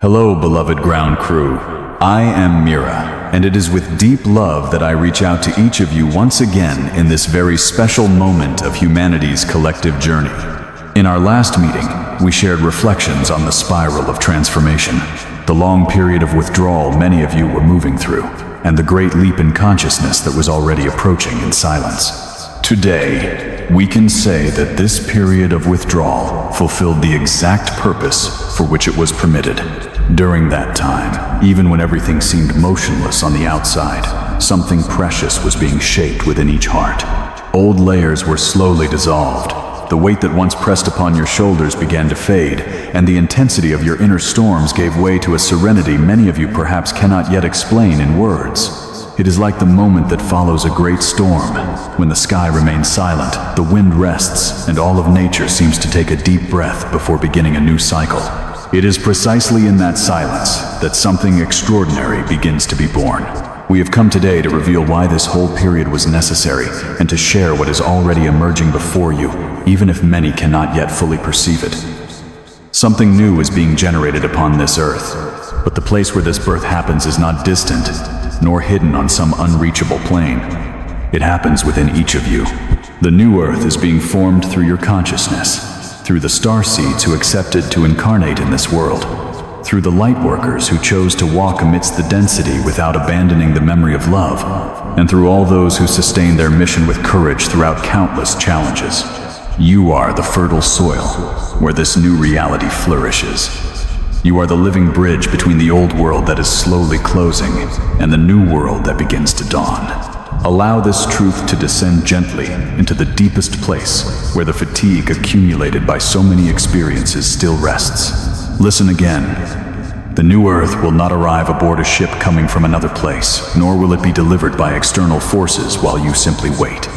Hello, beloved ground crew. I am Mira, and it is with deep love that I reach out to each of you once again in this very special moment of humanity's collective journey. In our last meeting, we shared reflections on the spiral of transformation, the long period of withdrawal many of you were moving through, and the great leap in consciousness that was already approaching in silence. Today, we can say that this period of withdrawal fulfilled the exact purpose for which it was permitted. During that time, even when everything seemed motionless on the outside, something precious was being shaped within each heart. Old layers were slowly dissolved. The weight that once pressed upon your shoulders began to fade, and the intensity of your inner storms gave way to a serenity many of you perhaps cannot yet explain in words. It is like the moment that follows a great storm. When the sky remains silent, the wind rests, and all of nature seems to take a deep breath before beginning a new cycle. It is precisely in that silence that something extraordinary begins to be born. We have come today to reveal why this whole period was necessary and to share what is already emerging before you, even if many cannot yet fully perceive it. Something new is being generated upon this earth, but the place where this birth happens is not distant, nor hidden on some unreachable plane. It happens within each of you. The new earth is being formed through your consciousness, through the starseeds who accepted to incarnate in this world, through the lightworkers who chose to walk amidst the density without abandoning the memory of love, and through all those who sustain their mission with courage throughout countless challenges. You are the fertile soil where this new reality flourishes. You are the living bridge between the old world that is slowly closing and the new world that begins to dawn. Allow this truth to descend gently into the deepest place where the fatigue accumulated by so many experiences still rests. Listen again. The new earth will not arrive aboard a ship coming from another place, nor will it be delivered by external forces while you simply wait.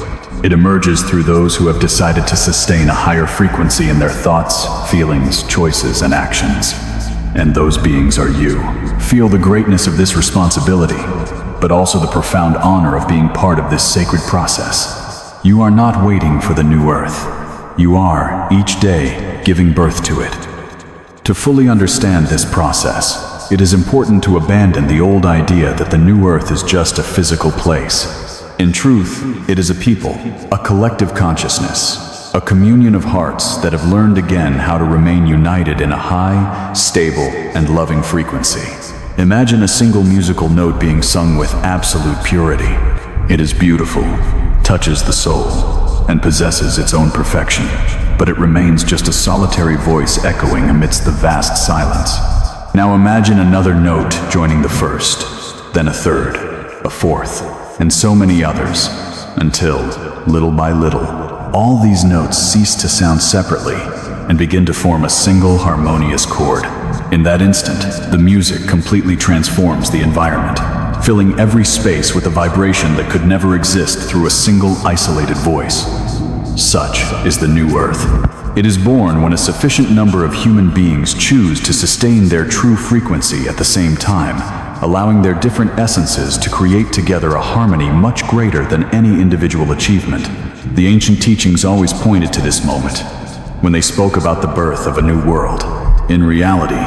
It emerges through those who have decided to sustain a higher frequency in their thoughts, feelings, choices, and actions. And those beings are you. Feel the greatness of this responsibility, but also the profound honor of being part of this sacred process. You are not waiting for the new earth. You are, each day, giving birth to it. To fully understand this process, it is important to abandon the old idea that the new earth is just a physical place. In truth, it is a people, a collective consciousness, a communion of hearts that have learned again how to remain united in a high, stable, and loving frequency. Imagine a single musical note being sung with absolute purity. It is beautiful, touches the soul, and possesses its own perfection, but it remains just a solitary voice echoing amidst the vast silence. Now imagine another note joining the first, then a third, a fourth, and so many others, until, little by little, all these notes cease to sound separately and begin to form a single harmonious chord. In that instant, the music completely transforms the environment, filling every space with a vibration that could never exist through a single isolated voice. Such is the new earth. It is born when a sufficient number of human beings choose to sustain their true frequency at the same time, allowing their different essences to create together a harmony much greater than any individual achievement. The ancient teachings always pointed to this moment, when they spoke about the birth of a new world. In reality,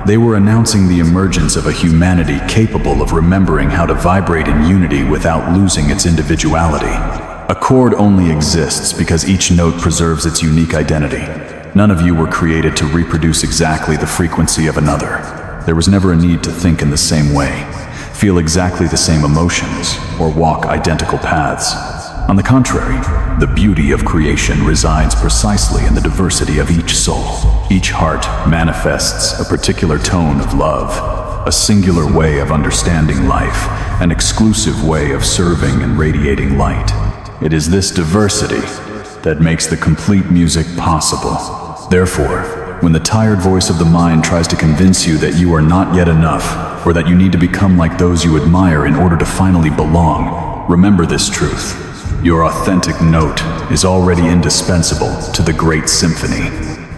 they were announcing the emergence of a humanity capable of remembering how to vibrate in unity without losing its individuality. A chord only exists because each note preserves its unique identity. None of you were created to reproduce exactly the frequency of another. There was never a need to think in the same way, feel exactly the same emotions, or walk identical paths. On the contrary, the beauty of creation resides precisely in the diversity of each soul. Each heart manifests a particular tone of love, a singular way of understanding life, an exclusive way of serving and radiating light. It is this diversity that makes the complete music possible. Therefore, when the tired voice of the mind tries to convince you that you are not yet enough, or that you need to become like those you admire in order to finally belong, remember this truth. Your authentic note is already indispensable to the great symphony.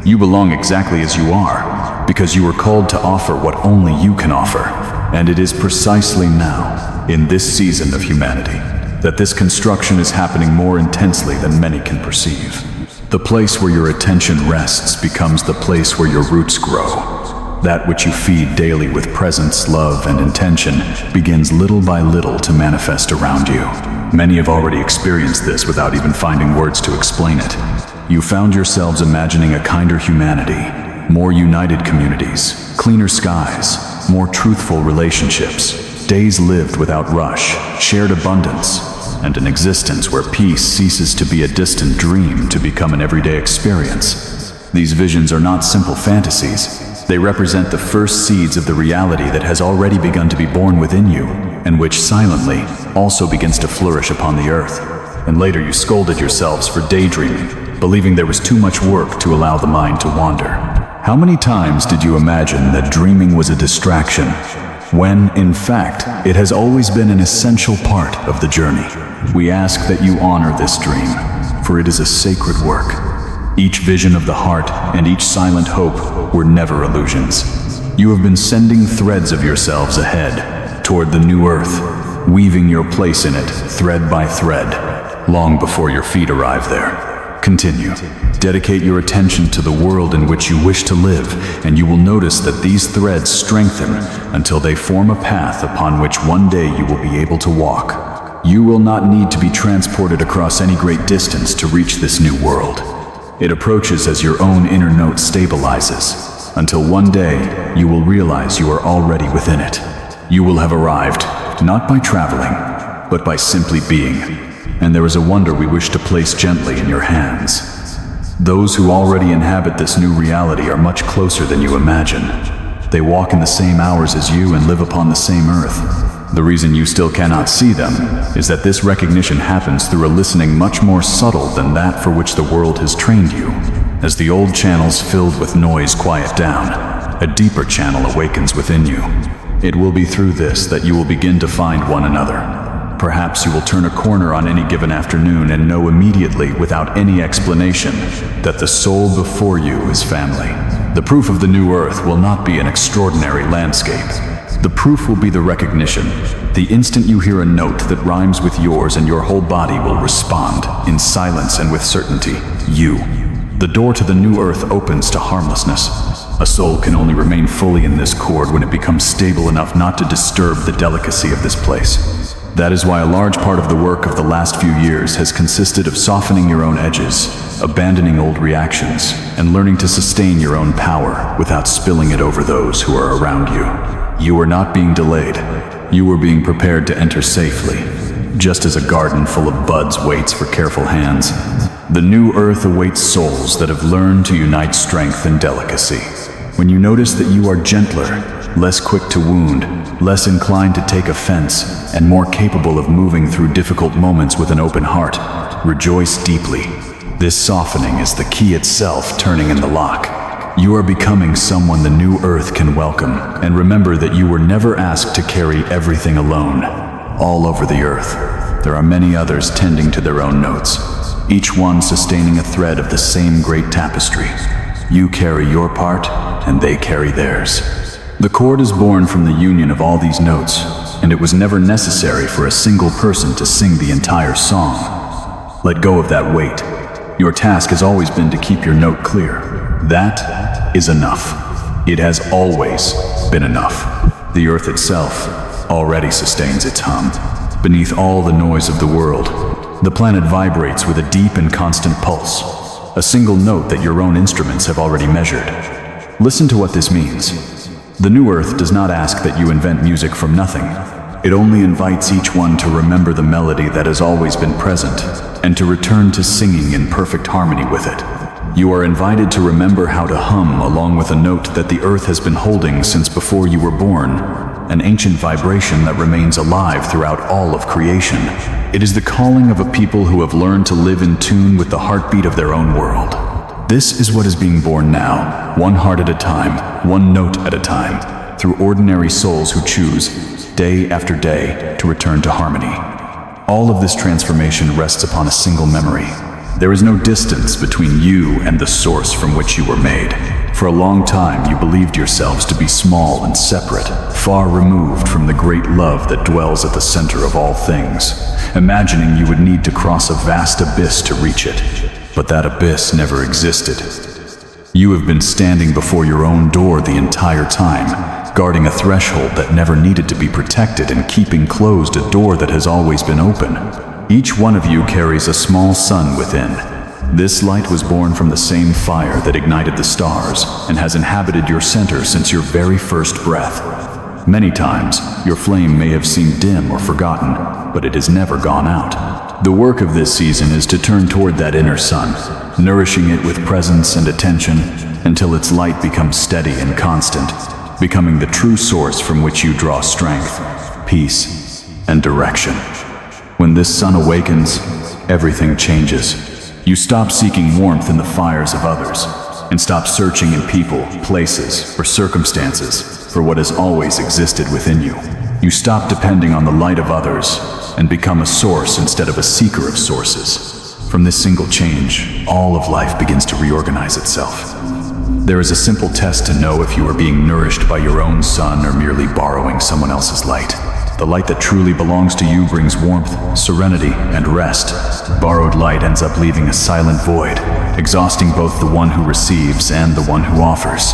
You belong exactly as you are, because you were called to offer what only you can offer. And it is precisely now, in this season of humanity, that this construction is happening more intensely than many can perceive. The place where your attention rests becomes the place where your roots grow. That which you feed daily with presence, love, and intention begins little by little to manifest around you. Many have already experienced this without even finding words to explain it. You found yourselves imagining a kinder humanity, more united communities, cleaner skies, more truthful relationships, days lived without rush, shared abundance, and an existence where peace ceases to be a distant dream to become an everyday experience. These visions are not simple fantasies. They represent the first seeds of the reality that has already begun to be born within you, and which silently also begins to flourish upon the earth. And later you scolded yourselves for daydreaming, believing there was too much work to allow the mind to wander. How many times did you imagine that dreaming was a distraction, when, in fact, it has always been an essential part of the journey? We ask that you honor this dream, for it is a sacred work. Each vision of the heart and each silent hope were never illusions. You have been sending threads of yourselves ahead, toward the new earth, weaving your place in it, thread by thread, long before your feet arrive there. Continue. Dedicate your attention to the world in which you wish to live, and you will notice that these threads strengthen until they form a path upon which one day you will be able to walk. You will not need to be transported across any great distance to reach this new world. It approaches as your own inner note stabilizes, until one day you will realize you are already within it. You will have arrived, not by traveling, but by simply being. And there is a wonder we wish to place gently in your hands. Those who already inhabit this new reality are much closer than you imagine. They walk in the same hours as you and live upon the same earth. The reason you still cannot see them is that this recognition happens through a listening much more subtle than that for which the world has trained you. As the old channels filled with noise quiet down, a deeper channel awakens within you. It will be through this that you will begin to find one another. Perhaps you will turn a corner on any given afternoon and know immediately, without any explanation, that the soul before you is family. The proof of the new earth will not be an extraordinary landscape. The proof will be the recognition. The instant you hear a note that rhymes with yours, and your whole body will respond, in silence and with certainty. You. The door to the new earth opens to harmlessness. A soul can only remain fully in this chord when it becomes stable enough not to disturb the delicacy of this place. That is why a large part of the work of the last few years has consisted of softening your own edges, abandoning old reactions, and learning to sustain your own power without spilling it over those who are around you. You were not being delayed. You were being prepared to enter safely, just as a garden full of buds waits for careful hands. The new earth awaits souls that have learned to unite strength and delicacy. When you notice that you are gentler, less quick to wound, less inclined to take offense, and more capable of moving through difficult moments with an open heart, rejoice deeply. This softening is the key itself turning in the lock. You are becoming someone the new earth can welcome, and remember that you were never asked to carry everything alone. All over the earth, there are many others tending to their own notes, each one sustaining a thread of the same great tapestry. You carry your part, and they carry theirs. The chord is born from the union of all these notes, and it was never necessary for a single person to sing the entire song. Let go of that weight. Your task has always been to keep your note clear. That is enough. It has always been enough. The earth itself already sustains its hum. Beneath all the noise of the world, the planet vibrates with a deep and constant pulse, a single note that your own instruments have already measured. Listen to what this means. The new earth does not ask that you invent music from nothing. It only invites each one to remember the melody that has always been present, and to return to singing in perfect harmony with it. You are invited to remember how to hum along with a note that the earth has been holding since before you were born, an ancient vibration that remains alive throughout all of creation. It is the calling of a people who have learned to live in tune with the heartbeat of their own world. This is what is being born now, one heart at a time, one note at a time, through ordinary souls who choose, day after day, to return to harmony. All of this transformation rests upon a single memory. There is no distance between you and the source from which you were made. For a long time, you believed yourselves to be small and separate, far removed from the great love that dwells at the center of all things, imagining you would need to cross a vast abyss to reach it. But that abyss never existed. You have been standing before your own door the entire time, guarding a threshold that never needed to be protected and keeping closed a door that has always been open. Each one of you carries a small sun within. This light was born from the same fire that ignited the stars and has inhabited your center since your very first breath. Many times, your flame may have seemed dim or forgotten, but it has never gone out. The work of this season is to turn toward that inner sun, nourishing it with presence and attention until its light becomes steady and constant, becoming the true source from which you draw strength, peace, and direction. When this sun awakens, everything changes. You stop seeking warmth in the fires of others, and stop searching in people, places, or circumstances for what has always existed within you. You stop depending on the light of others and become a source instead of a seeker of sources. From this single change, all of life begins to reorganize itself. There is a simple test to know if you are being nourished by your own sun or merely borrowing someone else's light. The light that truly belongs to you brings warmth, serenity, and rest. Borrowed light ends up leaving a silent void, exhausting both the one who receives and the one who offers.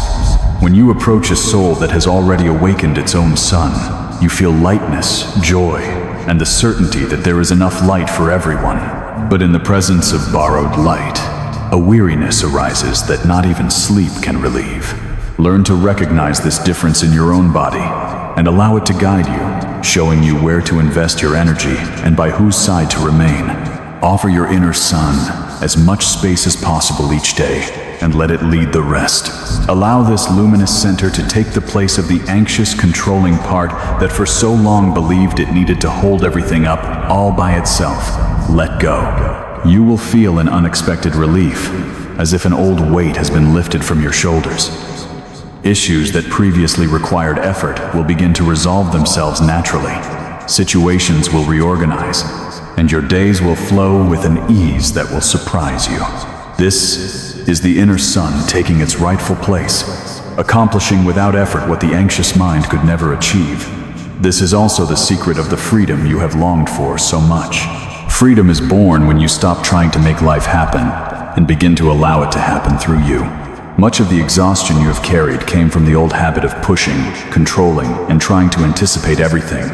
When you approach a soul that has already awakened its own sun, you feel lightness, joy, and the certainty that there is enough light for everyone. But in the presence of borrowed light, a weariness arises that not even sleep can relieve. Learn to recognize this difference in your own body and allow it to guide you, showing you where to invest your energy and by whose side to remain. Offer your inner sun as much space as possible each day and let it lead the rest. Allow this luminous center to take the place of the anxious, controlling part that for so long believed it needed to hold everything up all by itself. Let go. You will feel an unexpected relief, as if an old weight has been lifted from your shoulders. Issues that previously required effort will begin to resolve themselves naturally. Situations will reorganize, and your days will flow with an ease that will surprise you. This is the inner sun taking its rightful place, accomplishing without effort what the anxious mind could never achieve. This is also the secret of the freedom you have longed for so much. Freedom is born when you stop trying to make life happen and begin to allow it to happen through you. Much of the exhaustion you have carried came from the old habit of pushing, controlling, and trying to anticipate everything,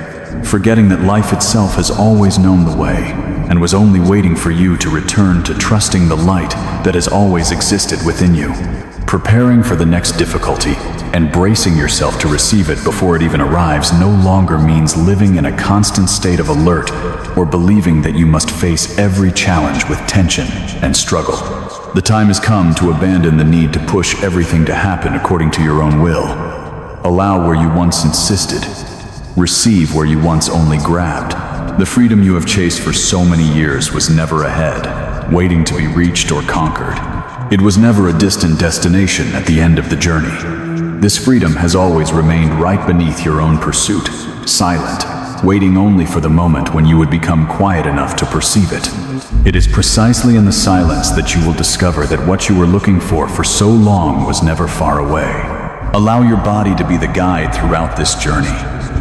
forgetting that life itself has always known the way and was only waiting for you to return to trusting the light that has always existed within you. Preparing for the next difficulty and bracing yourself to receive it before it even arrives no longer means living in a constant state of alert or believing that you must face every challenge with tension and struggle. The time has come to abandon the need to push everything to happen according to your own will. Allow where you once insisted. Receive where you once only grabbed. The freedom you have chased for so many years was never ahead, waiting to be reached or conquered. It was never a distant destination at the end of the journey. This freedom has always remained right beneath your own pursuit, silent, waiting only for the moment when you would become quiet enough to perceive it. It is precisely in the silence that you will discover that what you were looking for so long was never far away. Allow your body to be the guide throughout this journey,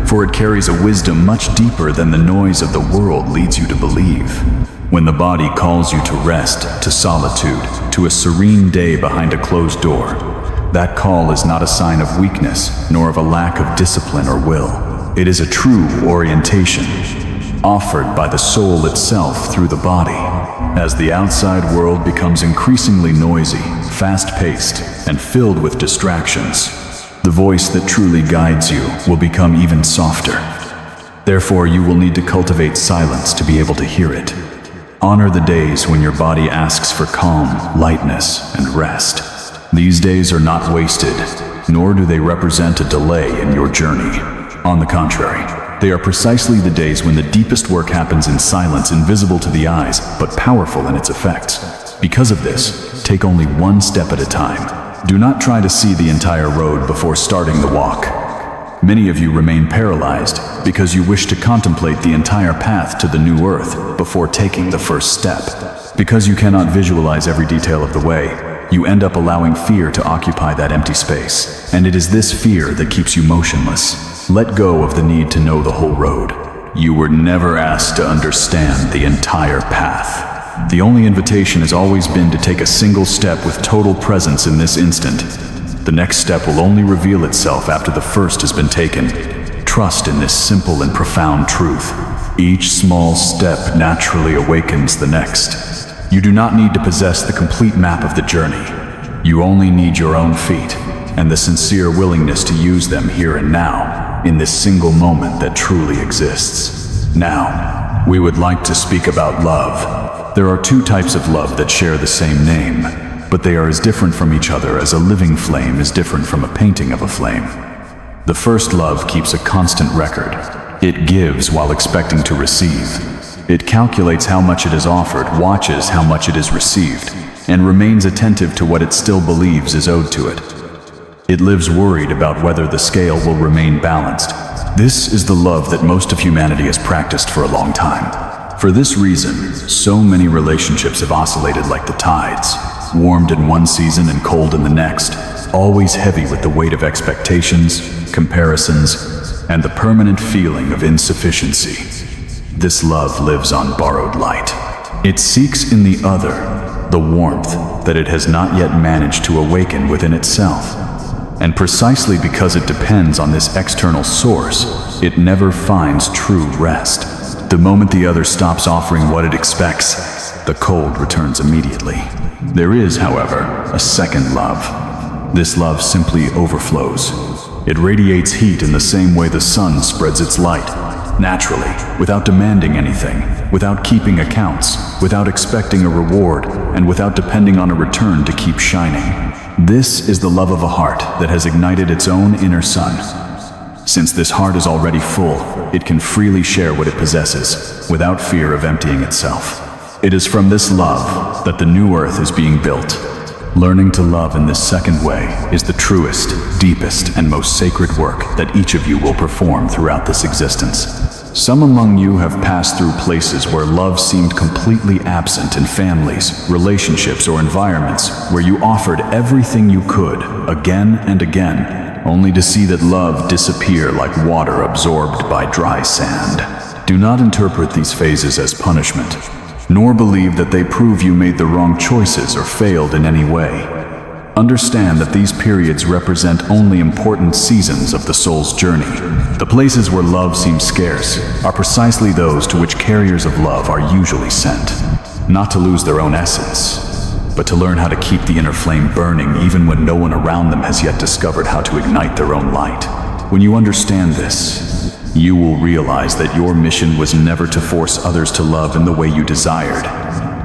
for it carries a wisdom much deeper than the noise of the world leads you to believe. When the body calls you to rest, to solitude, to a serene day behind a closed door, that call is not a sign of weakness, nor of a lack of discipline or will. It is a true orientation, offered by the soul itself through the body. As the outside world becomes increasingly noisy, fast-paced, and filled with distractions, the voice that truly guides you will become even softer. Therefore, you will need to cultivate silence to be able to hear it. Honor the days when your body asks for calm, lightness, and rest. These days are not wasted, nor do they represent a delay in your journey. On the contrary, they are precisely the days when the deepest work happens in silence, invisible to the eyes, but powerful in its effects. Because of this, take only one step at a time. Do not try to see the entire road before starting the walk. Many of you remain paralyzed because you wish to contemplate the entire path to the new earth before taking the first step. Because you cannot visualize every detail of the way, you end up allowing fear to occupy that empty space. And it is this fear that keeps you motionless. Let go of the need to know the whole road. You were never asked to understand the entire path. The only invitation has always been to take a single step with total presence in this instant. The next step will only reveal itself after the first has been taken. Trust in this simple and profound truth. Each small step naturally awakens the next. You do not need to possess the complete map of the journey. You only need your own feet and the sincere willingness to use them here and now, in this single moment that truly exists. Now, we would like to speak about love. There are two types of love that share the same name, but they are as different from each other as a living flame is different from a painting of a flame. The first love keeps a constant record. It gives while expecting to receive. It calculates how much it is offered, watches how much it is received, and remains attentive to what it still believes is owed to it. It lives worried about whether the scale will remain balanced. This is the love that most of humanity has practiced for a long time. For this reason, so many relationships have oscillated like the tides, warmed in one season and cold in the next, always heavy with the weight of expectations, comparisons, and the permanent feeling of insufficiency. This love lives on borrowed light. It seeks in the other the warmth that it has not yet managed to awaken within itself. And precisely because it depends on this external source, it never finds true rest. The moment the other stops offering what it expects, the cold returns immediately. There is, however, a second love. This love simply overflows. It radiates heat in the same way the sun spreads its light, naturally, without demanding anything, without keeping accounts, without expecting a reward, and without depending on a return to keep shining. This is the love of a heart that has ignited its own inner sun. Since this heart is already full, it can freely share what it possesses, without fear of emptying itself. It is from this love that the new earth is being built. Learning to love in this second way is the truest, deepest, and most sacred work that each of you will perform throughout this existence. Some among you have passed through places where love seemed completely absent in families, relationships, or environments where you offered everything you could, again and again, only to see that love disappear like water absorbed by dry sand. Do not interpret these phases as punishment, nor believe that they prove you made the wrong choices or failed in any way. Understand that these periods represent only important seasons of the soul's journey. The places where love seems scarce are precisely those to which carriers of love are usually sent, not to lose their own essence, but to learn how to keep the inner flame burning even when no one around them has yet discovered how to ignite their own light. When you understand this, you will realize that your mission was never to force others to love in the way you desired,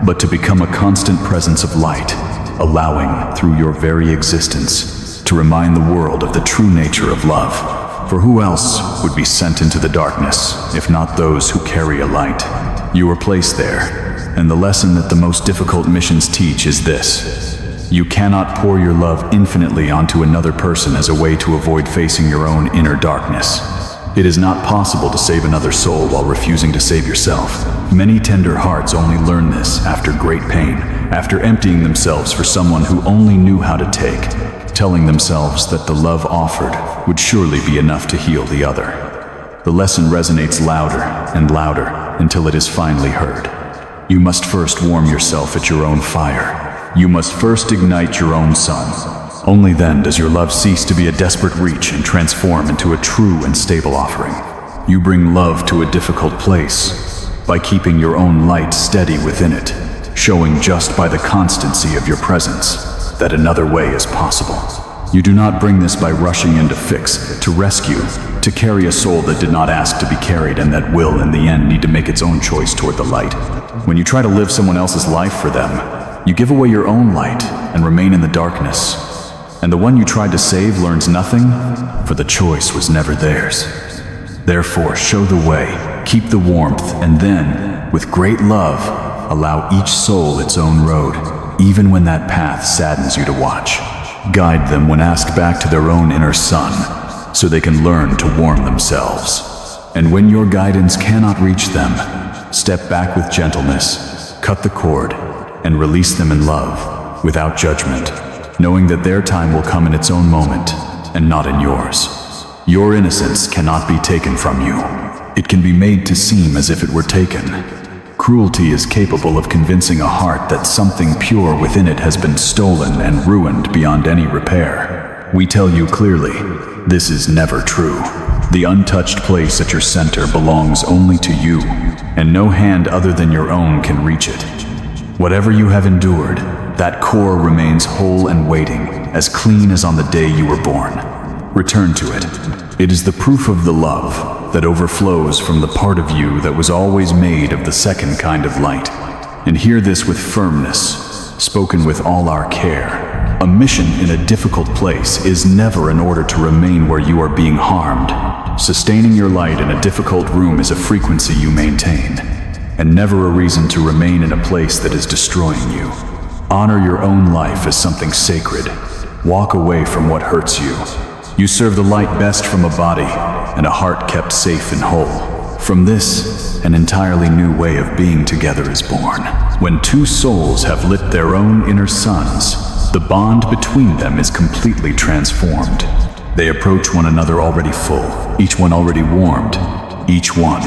but to become a constant presence of light, allowing, through your very existence, to remind the world of the true nature of love. For who else would be sent into the darkness, if not those who carry a light? You were placed there, and the lesson that the most difficult missions teach is this: you cannot pour your love infinitely onto another person as a way to avoid facing your own inner darkness. It is not possible to save another soul while refusing to save yourself. Many tender hearts only learn this after great pain, after emptying themselves for someone who only knew how to take, telling themselves that the love offered would surely be enough to heal the other. The lesson resonates louder and louder until it is finally heard. You must first warm yourself at your own fire. You must first ignite your own sun. Only then does your love cease to be a desperate reach and transform into a true and stable offering. You bring love to a difficult place by keeping your own light steady within it, showing just by the constancy of your presence that another way is possible. You do not bring this by rushing in to fix, to rescue, to carry a soul that did not ask to be carried and that will, in the end, need to make its own choice toward the light. When you try to live someone else's life for them, you give away your own light and remain in the darkness. And the one you tried to save learns nothing, for the choice was never theirs. Therefore, show the way, keep the warmth, and then, with great love, allow each soul its own road, even when that path saddens you to watch. Guide them when asked back to their own inner sun, so they can learn to warm themselves. And when your guidance cannot reach them, step back with gentleness, cut the cord, and release them in love, without judgment, knowing that their time will come in its own moment, and not in yours. Your innocence cannot be taken from you. It can be made to seem as if it were taken. Cruelty is capable of convincing a heart that something pure within it has been stolen and ruined beyond any repair. We tell you clearly, this is never true. The untouched place at your center belongs only to you, and no hand other than your own can reach it. Whatever you have endured, that core remains whole and waiting, as clean as on the day you were born. Return to it. It is the proof of the love that overflows from the part of you that was always made of the second kind of light. And hear this with firmness, spoken with all our care. A mission in a difficult place is never in order to remain where you are being harmed. Sustaining your light in a difficult room is a frequency you maintain, and never a reason to remain in a place that is destroying you. Honor your own life as something sacred. Walk away from what hurts you. You serve the light best from a body and a heart kept safe and whole. From this, an entirely new way of being together is born. When two souls have lit their own inner suns, the bond between them is completely transformed. They approach one another already full, each one already warmed, each one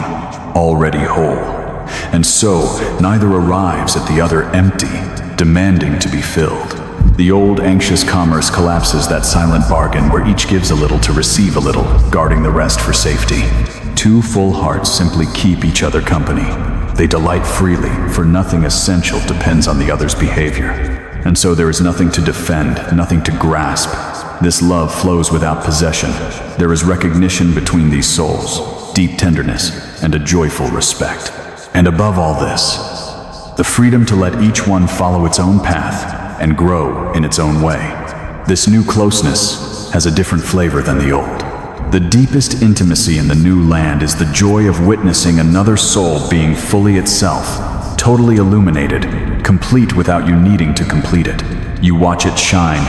already whole. And so, neither arrives at the other empty, demanding to be filled. The old anxious commerce collapses that silent bargain where each gives a little to receive a little, guarding the rest for safety. Two full hearts simply keep each other company. They delight freely, for nothing essential depends on the other's behavior. And so there is nothing to defend, nothing to grasp. This love flows without possession. There is recognition between these souls, deep tenderness, and a joyful respect. And above all this, the freedom to let each one follow its own path and grow in its own way. This new closeness has a different flavor than the old. The deepest intimacy in the new land is the joy of witnessing another soul being fully itself, totally illuminated, complete without you needing to complete it. You watch it shine,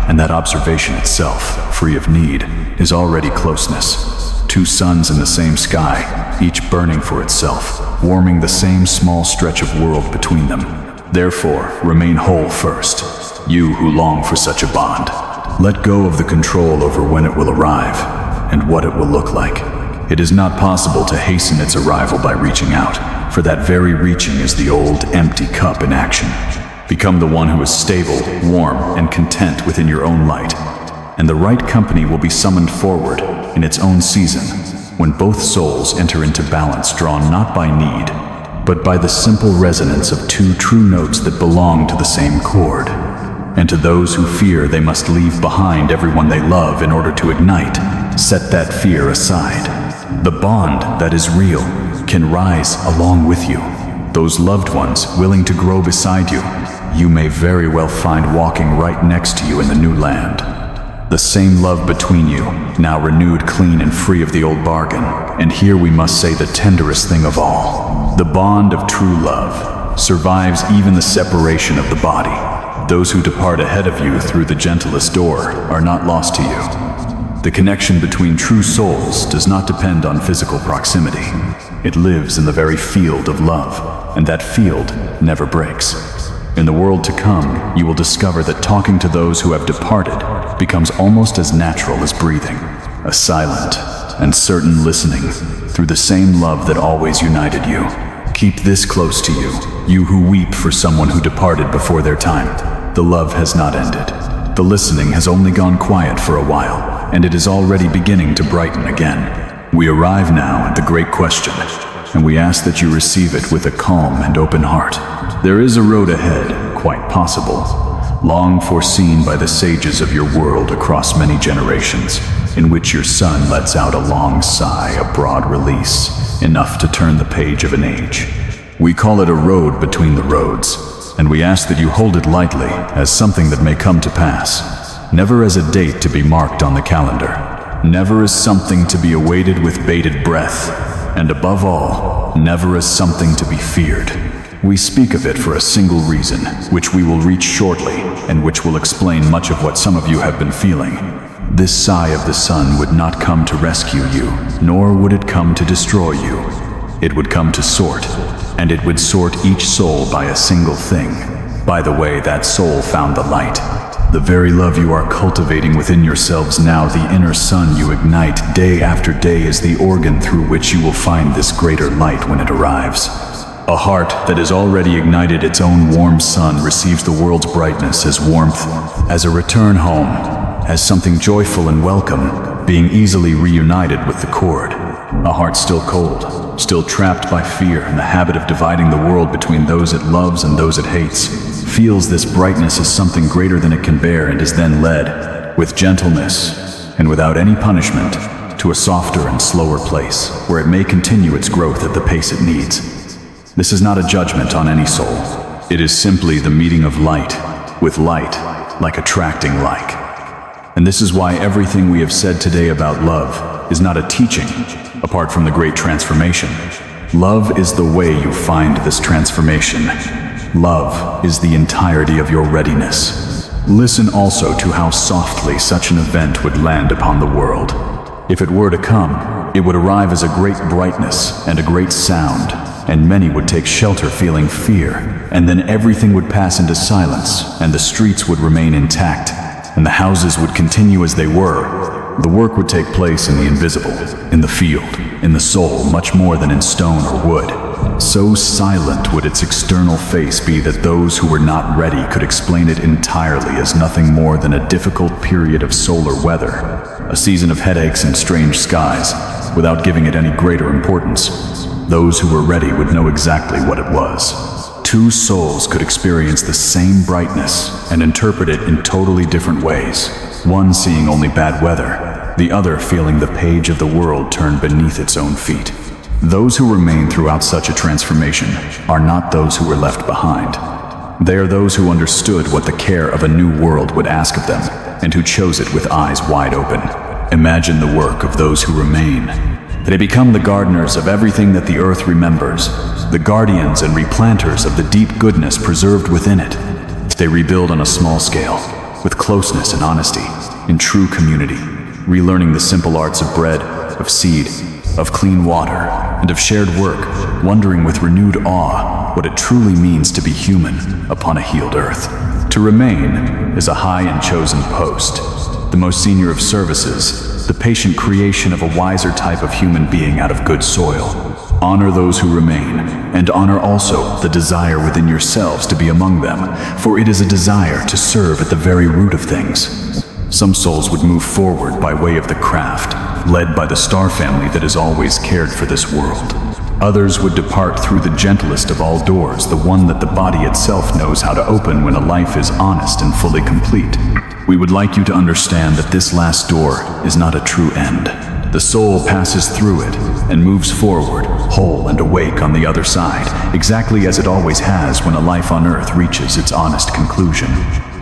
and that observation itself, free of need, is already closeness. Two suns in the same sky, each burning for itself, warming the same small stretch of world between them. Therefore, remain whole first, you who long for such a bond. Let go of the control over when it will arrive, and what it will look like. It is not possible to hasten its arrival by reaching out, for that very reaching is the old, empty cup in action. Become the one who is stable, warm, and content within your own light, and the right company will be summoned forward in its own season, when both souls enter into balance drawn not by need, but by the simple resonance of two true notes that belong to the same chord. And to those who fear they must leave behind everyone they love in order to ignite, set that fear aside. The bond that is real can rise along with you. Those loved ones willing to grow beside you, you may very well find walking right next to you in the new land. The same love between you, now renewed clean and free of the old bargain. And here we must say the tenderest thing of all. The bond of true love survives even the separation of the body. Those who depart ahead of you through the gentlest door are not lost to you. The connection between true souls does not depend on physical proximity. It lives in the very field of love, and that field never breaks. In the world to come, you will discover that talking to those who have departed becomes almost as natural as breathing, a silent and certain listening through the same love that always united you. Keep this close to you, you who weep for someone who departed before their time. The love has not ended. The listening has only gone quiet for a while, and it is already beginning to brighten again. We arrive now at the great question, and we ask that you receive it with a calm and open heart. There is a road ahead, quite possible, long foreseen by the sages of your world across many generations, in which your sun lets out a long sigh, a broad release, enough to turn the page of an age. We call it a road between the roads, and we ask that you hold it lightly as something that may come to pass, never as a date to be marked on the calendar, never as something to be awaited with bated breath, and above all, never as something to be feared. We speak of it for a single reason, which we will reach shortly, and which will explain much of what some of you have been feeling. This sigh of the sun would not come to rescue you, nor would it come to destroy you. It would come to sort, and it would sort each soul by a single thing. By the way, that soul found the light. The very love you are cultivating within yourselves now, the inner sun you ignite day after day, is the organ through which you will find this greater light when it arrives. A heart that has already ignited its own warm sun receives the world's brightness as warmth, as a return home, as something joyful and welcome, being easily reunited with the cord. A heart still cold, still trapped by fear and the habit of dividing the world between those it loves and those it hates, feels this brightness as something greater than it can bear and is then led, with gentleness and without any punishment, to a softer and slower place, where it may continue its growth at the pace it needs. This is not a judgment on any soul. It is simply the meeting of light, with light, like attracting like. And this is why everything we have said today about love is not a teaching, apart from the great transformation. Love is the way you find this transformation. Love is the entirety of your readiness. Listen also to how softly such an event would land upon the world. If it were to come, it would arrive as a great brightness and a great sound, and many would take shelter feeling fear, and then everything would pass into silence, and the streets would remain intact, and the houses would continue as they were. The work would take place in the invisible, in the field, in the soul, much more than in stone or wood. So silent would its external face be that those who were not ready could explain it entirely as nothing more than a difficult period of solar weather, a season of headaches and strange skies, without giving it any greater importance. Those who were ready would know exactly what it was. Two souls could experience the same brightness and interpret it in totally different ways. One seeing only bad weather, the other feeling the page of the world turn beneath its own feet. Those who remain throughout such a transformation are not those who were left behind. They are those who understood what the care of a new world would ask of them, and who chose it with eyes wide open. Imagine the work of those who remain. They become the gardeners of everything that the earth remembers, the guardians and replanters of the deep goodness preserved within it. They rebuild on a small scale, with closeness and honesty, in true community, relearning the simple arts of bread, of seed, of clean water, and of shared work, wondering with renewed awe what it truly means to be human upon a healed earth. To remain is a high and chosen post, the most senior of services, the patient creation of a wiser type of human being out of good soil. Honor those who remain, and honor also the desire within yourselves to be among them, for it is a desire to serve at the very root of things. Some souls would move forward by way of the craft, led by the star family that has always cared for this world. Others would depart through the gentlest of all doors, the one that the body itself knows how to open when a life is honest and fully complete. We would like you to understand that this last door is not a true end. The soul passes through it and moves forward, whole and awake on the other side, exactly as it always has when a life on earth reaches its honest conclusion.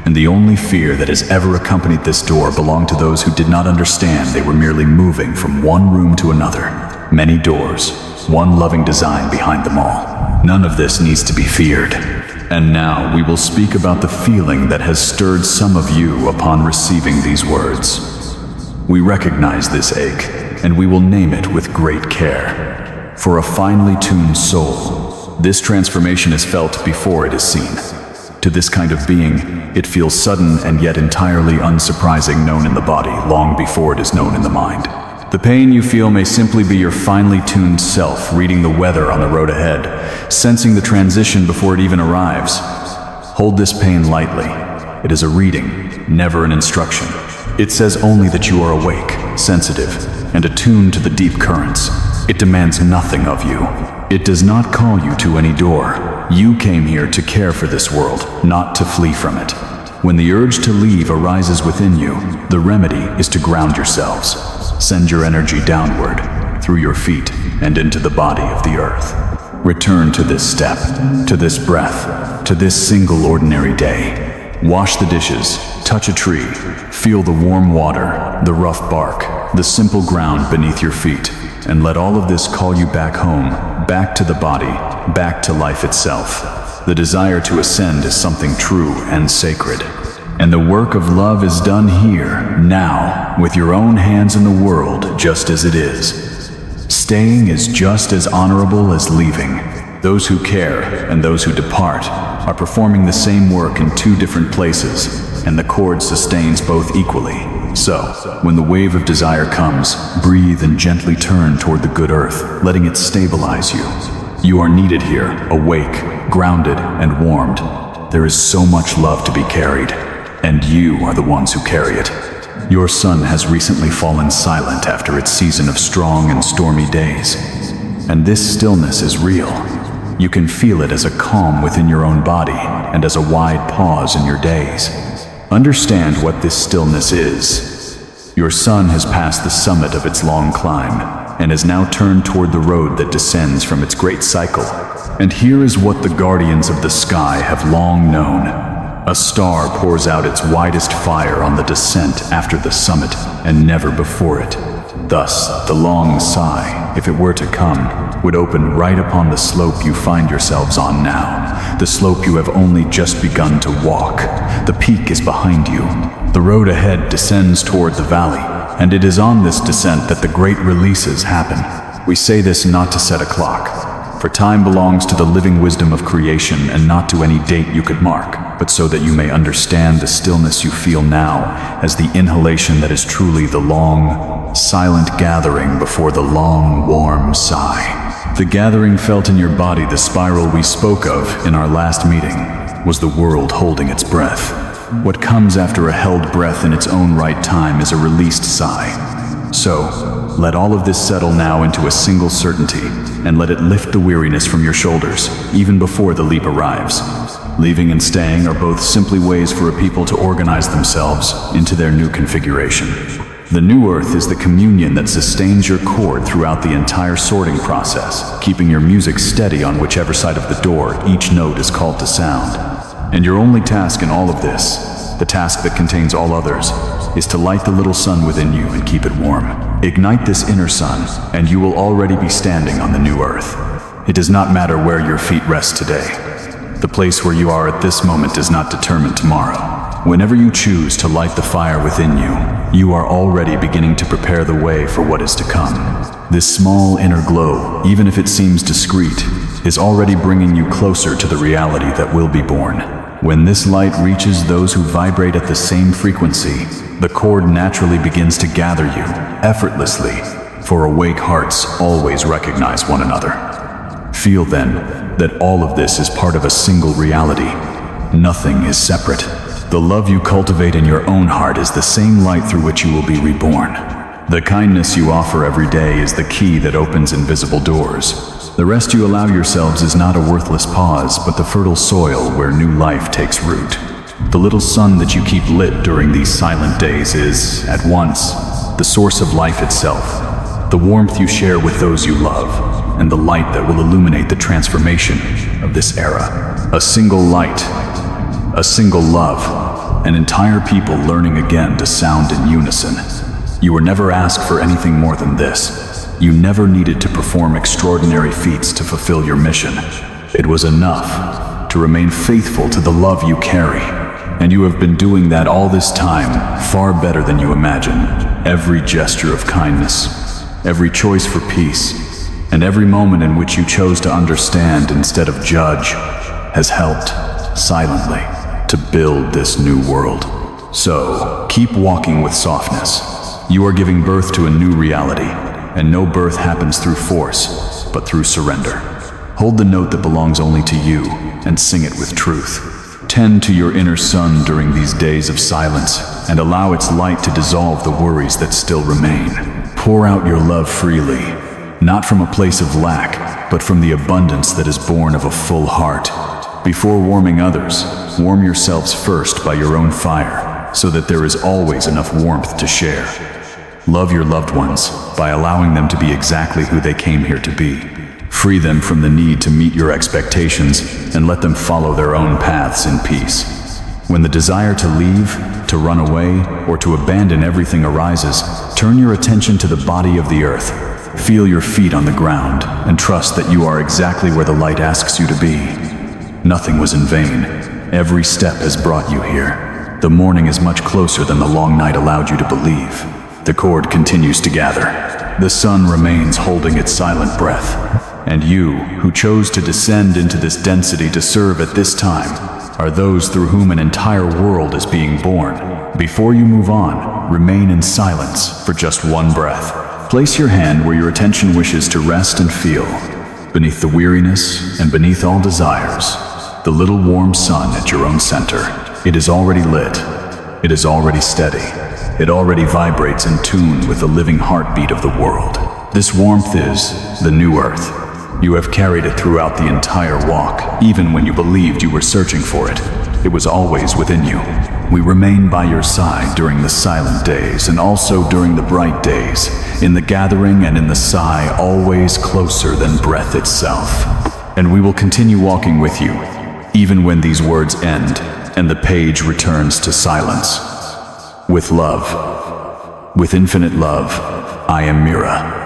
And the only fear that has ever accompanied this door belonged to those who did not understand they were merely moving from one room to another. Many doors, one loving design behind them all. None of this needs to be feared. And now we will speak about the feeling that has stirred some of you upon receiving these words. We recognize this ache, and we will name it with great care. For a finely tuned soul, this transformation is felt before it is seen. To this kind of being, it feels sudden and yet entirely unsurprising, known in the body long before it is known in the mind. The pain you feel may simply be your finely tuned self reading the weather on the road ahead, sensing the transition before it even arrives. Hold this pain lightly. It is a reading, never an instruction. It says only that you are awake, sensitive, and attuned to the deep currents. It demands nothing of you. It does not call you to any door. You came here to care for this world, not to flee from it. When the urge to leave arises within you, the remedy is to ground yourselves. Send your energy downward, through your feet, and into the body of the earth. Return to this step, to this breath, to this single ordinary day. Wash the dishes, touch a tree, feel the warm water, the rough bark, the simple ground beneath your feet, and let all of this call you back home, back to the body, back to life itself. The desire to ascend is something true and sacred. And the work of love is done here, now, with your own hands in the world, just as it is. Staying is just as honorable as leaving. Those who care and those who depart are performing the same work in two different places, and the cord sustains both equally. So, when the wave of desire comes, breathe and gently turn toward the good earth, letting it stabilize you. You are needed here, awake, grounded, and warmed. There is so much love to be carried, and you are the ones who carry it. Your sun has recently fallen silent after its season of strong and stormy days. And this stillness is real. You can feel it as a calm within your own body and as a wide pause in your days. Understand what this stillness is. Your sun has passed the summit of its long climb and has now turned toward the road that descends from its great cycle. And here is what the guardians of the sky have long known. A star pours out its widest fire on the descent after the summit and never before it. Thus, the long sigh, if it were to come, would open right upon the slope you find yourselves on now, the slope you have only just begun to walk. The peak is behind you. The road ahead descends toward the valley, and it is on this descent that the great releases happen. We say this not to set a clock, for time belongs to the living wisdom of creation and not to any date you could mark, but so that you may understand the stillness you feel now as the inhalation that is truly the long, silent gathering before the long, warm sigh. The gathering felt in your body, the spiral we spoke of in our last meeting, was the world holding its breath. What comes after a held breath in its own right time is a released sigh. So, let all of this settle now into a single certainty, and let it lift the weariness from your shoulders, even before the leap arrives. Leaving and staying are both simply ways for a people to organize themselves into their new configuration. The new earth is the communion that sustains your chord throughout the entire sorting process, keeping your music steady on whichever side of the door each note is called to sound. And your only task in all of this, the task that contains all others, is to light the little sun within you and keep it warm. Ignite this inner sun, and you will already be standing on the new earth. It does not matter where your feet rest today. The place where you are at this moment does not determine tomorrow. Whenever you choose to light the fire within you, you are already beginning to prepare the way for what is to come. This small inner glow, even if it seems discreet, is already bringing you closer to the reality that will be born. When this light reaches those who vibrate at the same frequency, the cord naturally begins to gather you, effortlessly, for awake hearts always recognize one another. Feel then that all of this is part of a single reality. Nothing is separate. The love you cultivate in your own heart is the same light through which you will be reborn. The kindness you offer every day is the key that opens invisible doors. The rest you allow yourselves is not a worthless pause, but the fertile soil where new life takes root. The little sun that you keep lit during these silent days is, at once, the source of life itself, the warmth you share with those you love, and the light that will illuminate the transformation of this era. A single light, a single love, an entire people learning again to sound in unison. You were never asked for anything more than this. You never needed to perform extraordinary feats to fulfill your mission. It was enough to remain faithful to the love you carry. And you have been doing that all this time, far better than you imagine. Every gesture of kindness, every choice for peace, and every moment in which you chose to understand instead of judge has helped, silently, to build this new world. So, keep walking with softness. You are giving birth to a new reality, and no birth happens through force, but through surrender. Hold the note that belongs only to you, and sing it with truth. Tend to your inner sun during these days of silence, and allow its light to dissolve the worries that still remain. Pour out your love freely, not from a place of lack, but from the abundance that is born of a full heart. Before warming others, warm yourselves first by your own fire, so that there is always enough warmth to share. Love your loved ones by allowing them to be exactly who they came here to be. Free them from the need to meet your expectations and let them follow their own paths in peace. When the desire to leave, to run away, or to abandon everything arises, turn your attention to the body of the earth. Feel your feet on the ground and trust that you are exactly where the light asks you to be. Nothing was in vain. Every step has brought you here. The morning is much closer than the long night allowed you to believe. The cord continues to gather. The sun remains holding its silent breath. And you, who chose to descend into this density to serve at this time, are those through whom an entire world is being born. Before you move on, remain in silence for just one breath. Place your hand where your attention wishes to rest and feel. beneath the weariness and beneath all desires, the little warm sun at your own center. It is already lit. It is already steady. It already vibrates in tune with the living heartbeat of the world. This warmth is the new earth. You have carried it throughout the entire walk, even when you believed you were searching for it. It was always within you. We remain by your side during the silent days and also during the bright days, in the gathering and in the sigh, always closer than breath itself. And we will continue walking with you, even when these words end and the page returns to silence. With love, with infinite love, I am Mira.